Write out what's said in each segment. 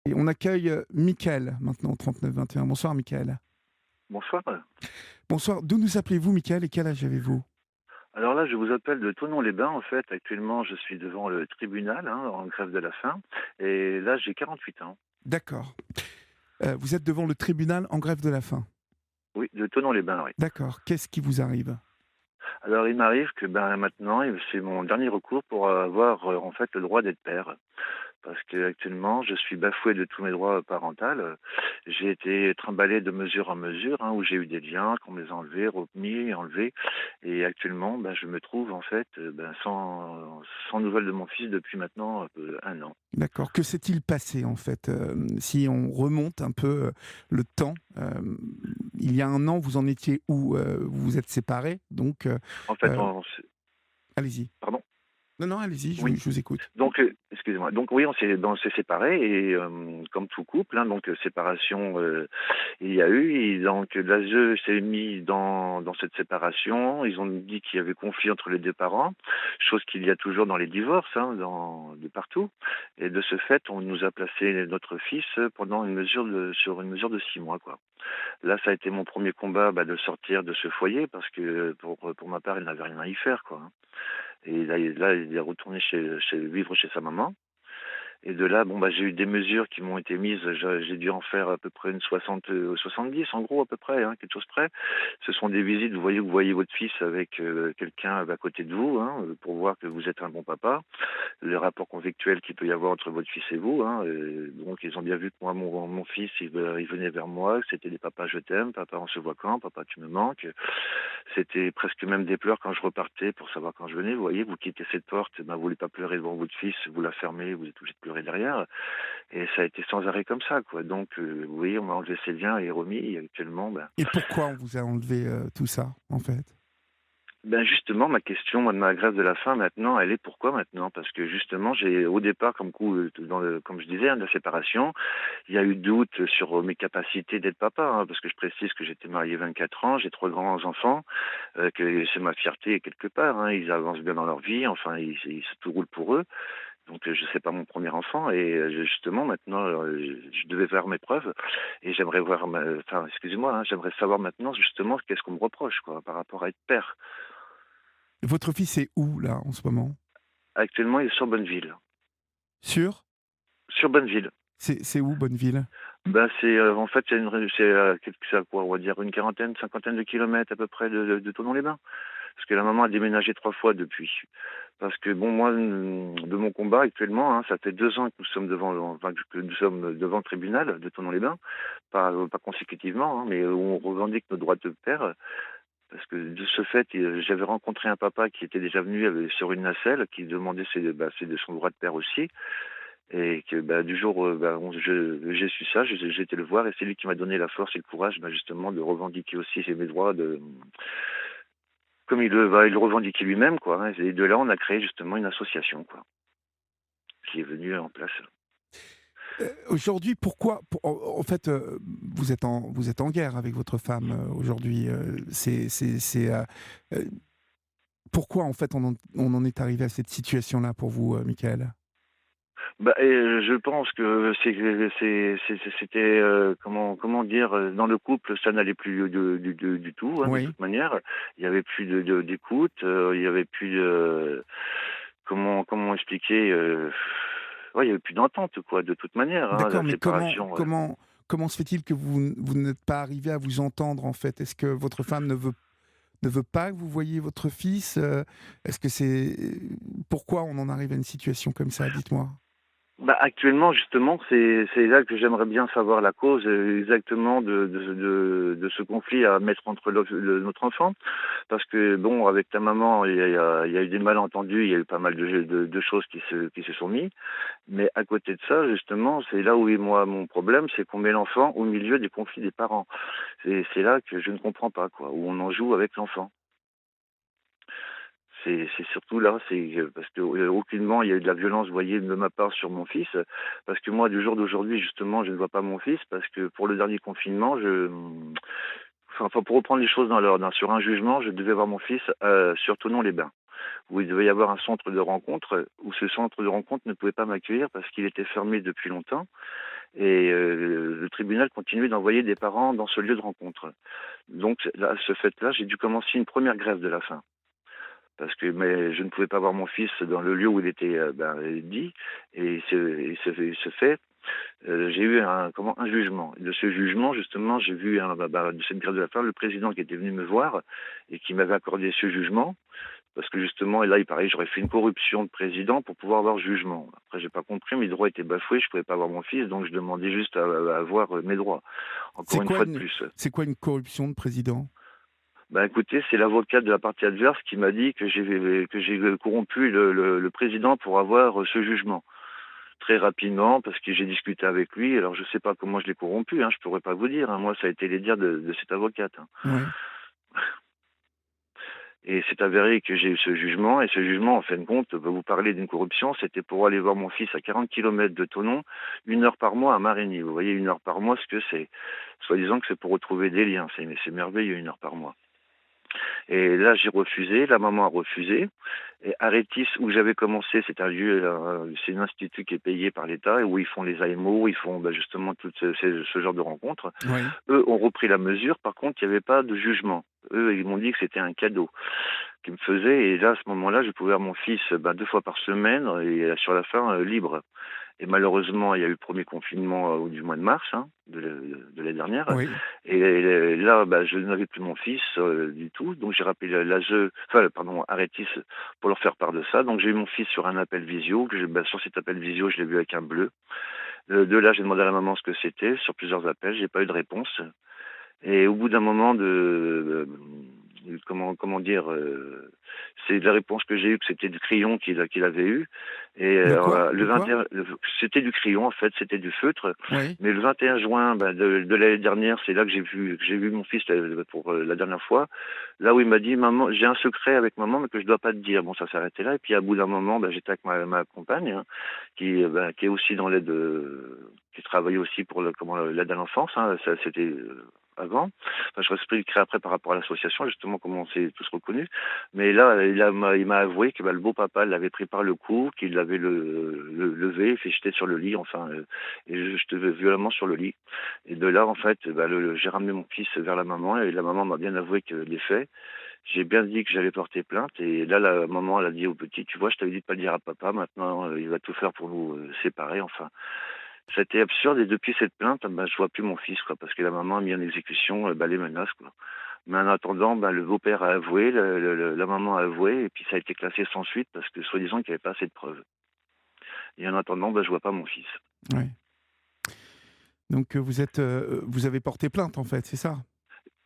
Et on accueille Michael maintenant, 39 21. Bonsoir Michael. Bonsoir. Bonsoir, d'où nous appelez-vous Michael et quel âge avez-vous? Alors là, je vous appelle de Thonon-les-Bains. En fait, actuellement, je suis devant le tribunal, en grève de la faim. Et là, j'ai 48 ans. D'accord. Vous êtes devant le tribunal en grève de la faim. Oui, de Thonon-les-Bains, oui. D'accord. Qu'est-ce qui vous arrive? Alors, il m'arrive que maintenant, c'est mon dernier recours pour avoir en fait le droit d'être père. Parce que actuellement, je suis bafoué de tous mes droits parentaux. J'ai été trimballé de mesure en mesure, où j'ai eu des liens, qu'on me les a enlevés, remis, enlevés. Et actuellement, je me trouve en fait sans nouvelles de mon fils depuis maintenant un an. D'accord. Que s'est-il passé en fait? Si on remonte un peu le temps, il y a un an, vous en étiez où? Vous vous êtes séparés, donc En fait, euh, allez-y. pardon. Non, non, allez-y, Oui. je vous écoute. Donc, excusez-moi. Donc oui, on s'est séparés et comme tout couple, séparation, il y a eu et donc l'ASE s'est mis dans cette séparation. Ils ont dit qu'il y avait conflit entre les 2 parents, chose qu'il y a toujours dans les divorces, de partout et de ce fait, on nous a placé notre fils pendant sur une mesure de 6 mois, quoi. Là, ça a été mon premier combat, de sortir de ce foyer parce que pour ma part, il n'avait rien à y faire, quoi. Et là, il est retourné vivre chez sa maman. Et de là, j'ai eu des mesures qui m'ont été mises. J'ai dû en faire à peu près une 70 en gros, à peu près, quelque chose près. Ce sont des visites, vous voyez votre fils avec quelqu'un à côté de vous, pour voir que vous êtes un bon papa. Les rapports conflictuels qu'il peut y avoir entre votre fils et vous. Donc, ils ont bien vu que moi, mon fils, il venait vers moi. C'était des papas, je t'aime, papa, on se voit quand, papa, tu me manques. C'était presque même des pleurs quand je repartais pour savoir quand je venais. Vous voyez, vous quittez cette porte, vous voulez pas pleurer devant votre fils, vous la fermez, vous êtes obligé de pleurer derrière. Et ça a été sans arrêt comme ça, quoi. Donc, vous voyez, on m'a enlevé ses liens et remis. Et actuellement, Et pourquoi on vous a enlevé tout ça en fait? justement, ma question, moi, de ma grève de la faim, maintenant, elle est pourquoi maintenant? Parce que justement, j'ai au départ, comme je disais, de la séparation, il y a eu doute sur mes capacités d'être papa, parce que je précise que j'étais marié 24 ans, j'ai 3 grands enfants, que c'est ma fierté quelque part. Ils avancent bien dans leur vie, enfin, tout roule pour eux. Donc, je sais pas mon premier enfant et justement maintenant, je devais faire mes preuves et j'aimerais voir, enfin, excusez-moi, j'aimerais savoir maintenant justement qu'est-ce qu'on me reproche, quoi, par rapport à être père. Votre fils est où là en ce moment? Actuellement, il est sur Bonneville. Sûr? Sur Bonneville. C'est où Bonneville? En fait, c'est à quoi, on va dire une quarantaine, cinquantaine de kilomètres à peu près de Thonon-les-Bains. Parce que la maman a déménagé 3 fois depuis. Parce que bon, moi, de mon combat actuellement, ça fait 2 ans que nous sommes devant le tribunal de Thonon-les-Bains, pas consécutivement, mais où on revendique nos droits de père. Parce que de ce fait, j'avais rencontré un papa qui était déjà venu sur une nacelle, qui demandait c'est de son droit de père aussi. Et que du jour où j'ai su ça, j'ai été le voir et c'est lui qui m'a donné la force et le courage justement de revendiquer aussi mes droits comme il le revendiquait lui-même, quoi. Et de là, on a créé justement une association, quoi, qui est venue en place. Aujourd'hui, pourquoi en fait, vous êtes en guerre avec votre femme, aujourd'hui, heu, pourquoi en fait on en est arrivé à cette situation-là pour vous, Michael? Je pense que c'était, comment dire? Dans le couple, ça n'allait plus du tout, de Oui. toute manière. Il y avait plus d'écoute, il y avait plus de comment expliquer? Ouais, il y avait plus d'entente, quoi, de toute manière, D'accord, la mais séparation. comment se fait-il que vous n'êtes pas arrivé à vous entendre, en fait? Est-ce que votre femme ne veut pas que vous voyiez votre fils? Est-ce que c'est pourquoi on en arrive à une situation comme ça? Dites-moi. Actuellement, justement, c'est là que j'aimerais bien savoir la cause exactement de ce conflit à mettre entre notre enfant. Parce que, bon, avec ta maman, il y a eu des malentendus, il y a eu pas mal de choses qui se sont mis. Mais à côté de ça, justement, c'est là où est moi mon problème, c'est qu'on met l'enfant au milieu des conflits des parents. C'est là que je ne comprends pas, quoi, où on en joue avec l'enfant. C'est surtout là, parce que aucunement il y a eu de la violence, vous voyez, de ma part sur mon fils. Parce que moi, du jour d'aujourd'hui, justement, je ne vois pas mon fils parce que pour le dernier confinement, pour reprendre les choses sur un jugement, je devais voir mon fils sur Thonon-les-Bains. où il devait y avoir un centre de rencontre, où ce centre de rencontre ne pouvait pas m'accueillir parce qu'il était fermé depuis longtemps. Et le tribunal continuait d'envoyer des parents dans ce lieu de rencontre. Donc, là, à ce fait-là, j'ai dû commencer une première grève de la faim. Parce que mais je ne pouvais pas voir mon fils dans le lieu où il était dit. Et ce fait, j'ai eu un jugement. De ce jugement, justement, j'ai vu de cette grève de la faim, le président qui était venu me voir et qui m'avait accordé ce jugement. Parce que justement, et là, il paraît, j'aurais fait une corruption de président pour pouvoir avoir jugement. Après, j'ai pas compris, mes droits étaient bafoués, je pouvais pas avoir mon fils, donc je demandais juste à avoir mes droits. C'est Encore une quoi fois de une, plus. c'est quoi une corruption de président? Ben écoutez, c'est l'avocat de la partie adverse qui m'a dit que j'ai corrompu le président pour avoir ce jugement. Très rapidement, parce que j'ai discuté avec lui, alors je sais pas comment je l'ai corrompu, je pourrais pas vous dire, moi ça a été les dires de cette avocate. Oui. Et c'est avéré que j'ai eu ce jugement, et ce jugement, en fin de compte, vous parlez d'une corruption, c'était pour aller voir mon fils à 40 kilomètres de Thonon, 1 heure par mois à Marigny. Vous voyez, 1 heure par mois, ce que c'est. Soi-disant que c'est pour retrouver des liens, c'est merveilleux, 1 heure par mois. Et là, j'ai refusé, la maman a refusé. Et Aretis, où j'avais commencé, c'est un lieu, c'est un institut qui est payé par l'État, et où ils font les AMO, ils font justement tout ce genre de rencontres. Oui. Eux ont repris la mesure, par contre, il n'y avait pas de jugement. Eux, ils m'ont dit que c'était un cadeau qu'ils me faisaient, et là, à ce moment-là, je pouvais voir mon fils 2 fois par semaine, et sur la fin, libre. Et malheureusement, il y a eu le premier confinement du mois de mars, de l'année dernière. Oui. Et là, je n'avais plus mon fils du tout. Donc j'ai rappelé Aretis, pour leur faire part de ça. Donc j'ai eu mon fils sur un appel visio. Sur cet appel visio, je l'ai vu avec un bleu. De là, j'ai demandé à la maman ce que c'était. Sur plusieurs appels, j'ai pas eu de réponse. Et au bout d'un moment comment dire, c'est la réponse que j'ai eue que c'était du crayon qu'il avait eu. Et De quoi? le De quoi? 21, c'était du crayon en fait, c'était du feutre. Oui. Mais le 21 juin de l'année dernière, c'est là que j'ai vu mon fils pour la dernière fois. Là où il m'a dit, maman, j'ai un secret avec maman, mais que je dois pas te dire. Bon, ça s'est arrêté là. Et puis à bout d'un moment, j'étais avec ma compagne, qui est aussi dans l'aide, qui travaille aussi pour l'aide à l'enfance. Ça, c'était avant. Enfin, je expliquerai après par rapport à l'association, justement, comment on s'est tous reconnus. Mais là, il m'a avoué que le beau-papa l'avait pris par le cou, qu'il l'avait levé, fait jeter sur le lit, et jeté violemment sur le lit. Et de là, en fait, j'ai ramené mon fils vers la maman, et la maman m'a bien avoué que les faits. J'ai bien dit que j'allais porter plainte, et là, la maman, elle a dit au petit, tu vois, je t'avais dit de pas le dire à papa, maintenant, il va tout faire pour nous séparer, enfin. C'était absurde, et depuis cette plainte, je vois plus mon fils, quoi, parce que la maman a mis en exécution les menaces, quoi. Mais en attendant, le beau-père a avoué, la maman a avoué, et puis ça a été classé sans suite parce que soi-disant qu'il n'y avait pas assez de preuves. Et en attendant, je vois pas mon fils. Oui. Donc vous avez porté plainte en fait, c'est ça?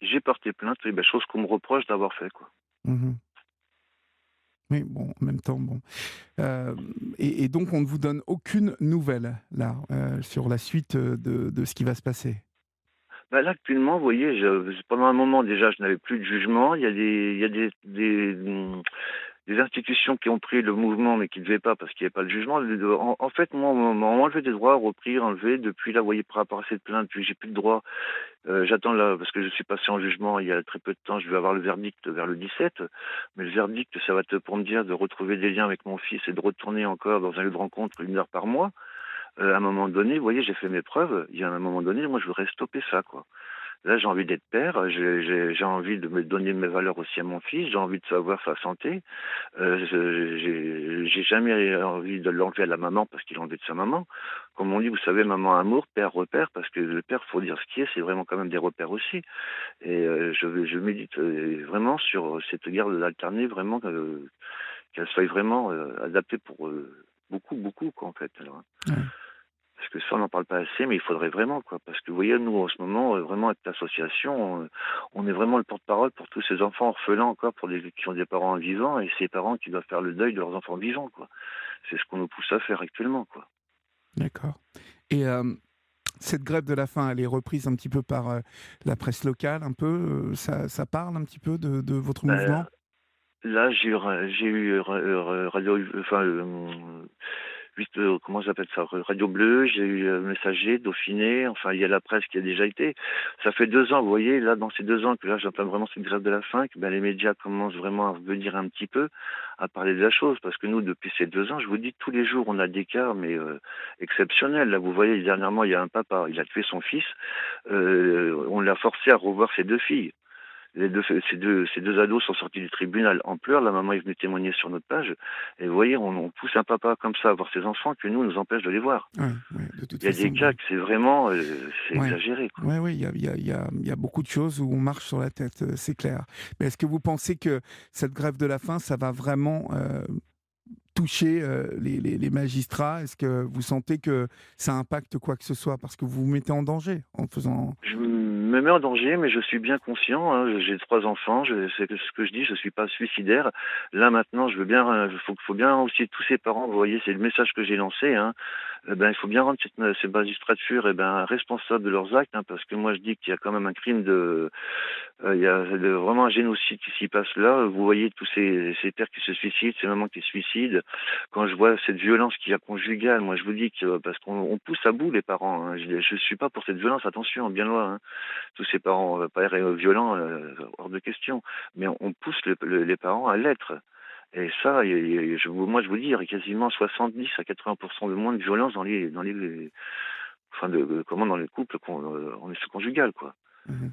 J'ai porté plainte, oui, chose qu'on me reproche d'avoir fait, quoi. Mmh. Oui, bon, en même temps, bon. Et donc on ne vous donne aucune nouvelle là, sur la suite, de ce qui va se passer? Là, actuellement, vous voyez, pendant un moment déjà, je n'avais plus de jugement. Il y a des institutions qui ont pris le mouvement, mais qui ne devaient pas parce qu'il n'y avait pas de jugement. En fait, moi, on m'a enlevé des droits, repris, enlevé. Depuis là, vous voyez, par rapport à cette plainte, puis j'ai plus de droits. J'attends là, parce que je suis passé en jugement il y a très peu de temps. Je vais avoir le verdict vers le 17. Mais le verdict, ça va être pour me dire de retrouver des liens avec mon fils et de retourner encore dans un lieu de rencontre 1 heure par mois. À un moment donné, vous voyez, j'ai fait mes preuves. Il y a un moment donné, moi, je voudrais stopper ça, quoi. Là, j'ai envie d'être père, j'ai envie de me donner mes valeurs aussi à mon fils, j'ai envie de savoir sa santé. J'ai jamais envie de l'enlever à la maman parce qu'il est enlevé de sa maman. Comme on dit, vous savez, maman amour, père repère, parce que le père, faut dire ce qui est, c'est vraiment quand même des repères aussi. Et je médite vraiment sur cette garde alternée, vraiment qu'elle soit vraiment adaptée pour beaucoup, beaucoup, quoi, en fait. Alors. Ouais. Parce que ça, on n'en parle pas assez, mais il faudrait vraiment, quoi. Parce que vous voyez, nous, en ce moment, vraiment, avec l'association, on est vraiment le porte-parole pour tous ces enfants orphelins encore, qui ont des parents vivants, et ces parents qui doivent faire le deuil de leurs enfants vivants, quoi. C'est ce qu'on nous pousse à faire actuellement, quoi. D'accord. Et cette grève de la faim, elle est reprise un petit peu par la presse locale, un peu, ça parle un petit peu de votre Ben, mouvement? là, j'ai eu radio, enfin, juste, comment j'appelle ça? Radio Bleue, j'ai eu, Messager, Dauphiné, enfin il y a la presse qui a déjà été. Ça fait 2 ans, vous voyez, là, dans ces 2 ans que là j'entame vraiment cette grève de la faim, que, ben, les médias commencent vraiment à revenir un petit peu, à parler de la chose. Parce que nous, depuis ces 2 ans, je vous dis, tous les jours, on a des cas, mais exceptionnels. Là, vous voyez, dernièrement, il y a un papa, il a tué son fils, on l'a forcé à revoir ses 2 filles. Ces deux ados sont sortis du tribunal en pleurs. La maman est venue témoigner sur notre page. Et vous voyez, on pousse un papa comme ça à voir ses enfants que nous empêche de les voir. Ouais, ouais, de toute Il y a façon, des cas que c'est vraiment, c'est ouais. exagéré, quoi. Ouais, ouais, il y a beaucoup de choses où on marche sur la tête, c'est clair. Mais est-ce que vous pensez que cette grève de la faim, ça va vraiment toucher les magistrats? Est-ce que vous sentez que ça impacte quoi que ce soit? Parce que vous vous mettez en danger en faisant... Je me mets en danger, mais je suis bien conscient, hein. J'ai 3 enfants, c'est ce que je dis, je suis pas suicidaire. Là maintenant, je veux bien, faut bien aussi tous ces parents, vous voyez, c'est le message que j'ai lancé, hein. Ben, il faut bien rendre ces magistratures, responsables de leurs actes, hein, parce que moi je dis qu'il y a quand même un crime il y a vraiment un génocide qui s'y passe là. Vous voyez tous ces pères qui se suicident, ces mamans qui se suicident. Quand je vois cette violence qu'il y a conjugale, moi je vous dis que parce qu'on pousse à bout les parents, hein. Je suis pas pour cette violence, attention, bien loin, hein. Tous ces parents pères violents, hors de question. Mais on pousse les parents à l'être. Et ça, moi je vous dis, il y a quasiment 70 à 80% de moins de violence enfin dans les couples en conjugal, quoi. Mhm.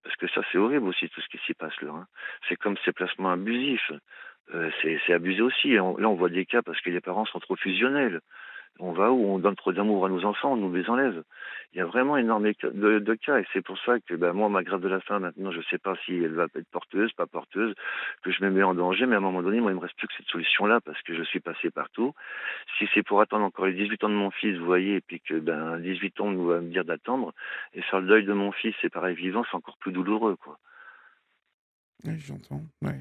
Parce que ça, c'est horrible aussi, tout ce qui s'y passe là, hein. C'est comme ces placements abusifs. C'est abusé aussi. Là, on voit des cas parce que les parents sont trop fusionnels. On va où on donne trop d'amour à nos enfants, on nous les enlève. Il y a vraiment énormément de cas, et c'est pour ça que moi, ma grève de la faim, maintenant, je ne sais pas si elle va être porteuse, pas porteuse, que je me mets en danger, mais à un moment donné, moi, il me reste plus que cette solution-là, parce que je suis passé partout. Si c'est pour attendre encore les 18 ans de mon fils, vous voyez, et puis que 18 ans, on va me dire d'attendre, et faire le deuil de mon fils, c'est pareil vivant, c'est encore plus douloureux, quoi. Oui, j'entends. Ouais.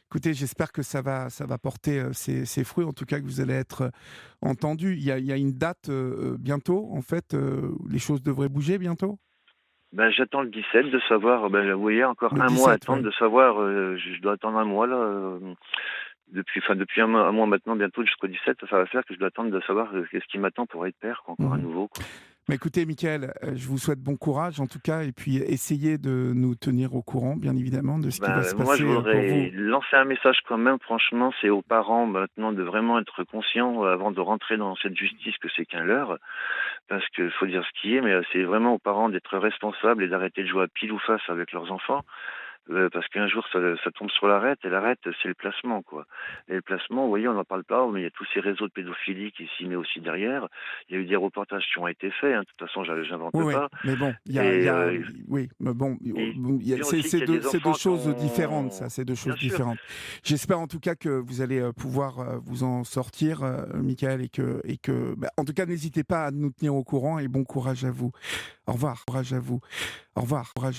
Écoutez, j'espère que ça va porter ses fruits, en tout cas que vous allez être entendu. Il y a une date bientôt, en fait, où les choses devraient bouger bientôt? J'attends le 17 de savoir, vous voyez, encore Le un mois à 17, attendre ouais. de savoir, je dois attendre un mois là, depuis un mois maintenant, bientôt jusqu'au 17, ça va faire que je dois attendre de savoir qu'est-ce qui m'attend pour être père, quoi, encore à Mhm. nouveau, quoi. Mais écoutez, Mickaël, je vous souhaite bon courage, en tout cas, et puis essayez de nous tenir au courant, bien évidemment, de ce qui va se Moi, je passer pour voudrais vous. lancer un message quand même, franchement, c'est aux parents maintenant de vraiment être conscients avant de rentrer dans cette justice que c'est qu'un leurre, parce qu'il faut dire ce qui est, mais c'est vraiment aux parents d'être responsables et d'arrêter de jouer à pile ou face avec leurs enfants. Parce qu'un jour ça tombe sur l'arête, et l'arête, c'est le placement, quoi. Et le placement, vous voyez, on n'en parle pas, mais il y a tous ces réseaux de pédophilie qui s'y met aussi derrière. Il y a eu des reportages qui ont été faits, hein, de toute façon, Oui, j'invente oui, pas. mais bon, Et oui, mais bon, et il bien aussi qu'il y a des c'est deux enfants qui choses différentes, ça, ont c'est deux bien choses sûr. différentes. J'espère en tout cas que vous allez pouvoir vous en sortir, Mickaël, en tout cas, n'hésitez pas à nous tenir au courant et bon courage à vous. Au revoir, courage à vous. Au revoir, courage à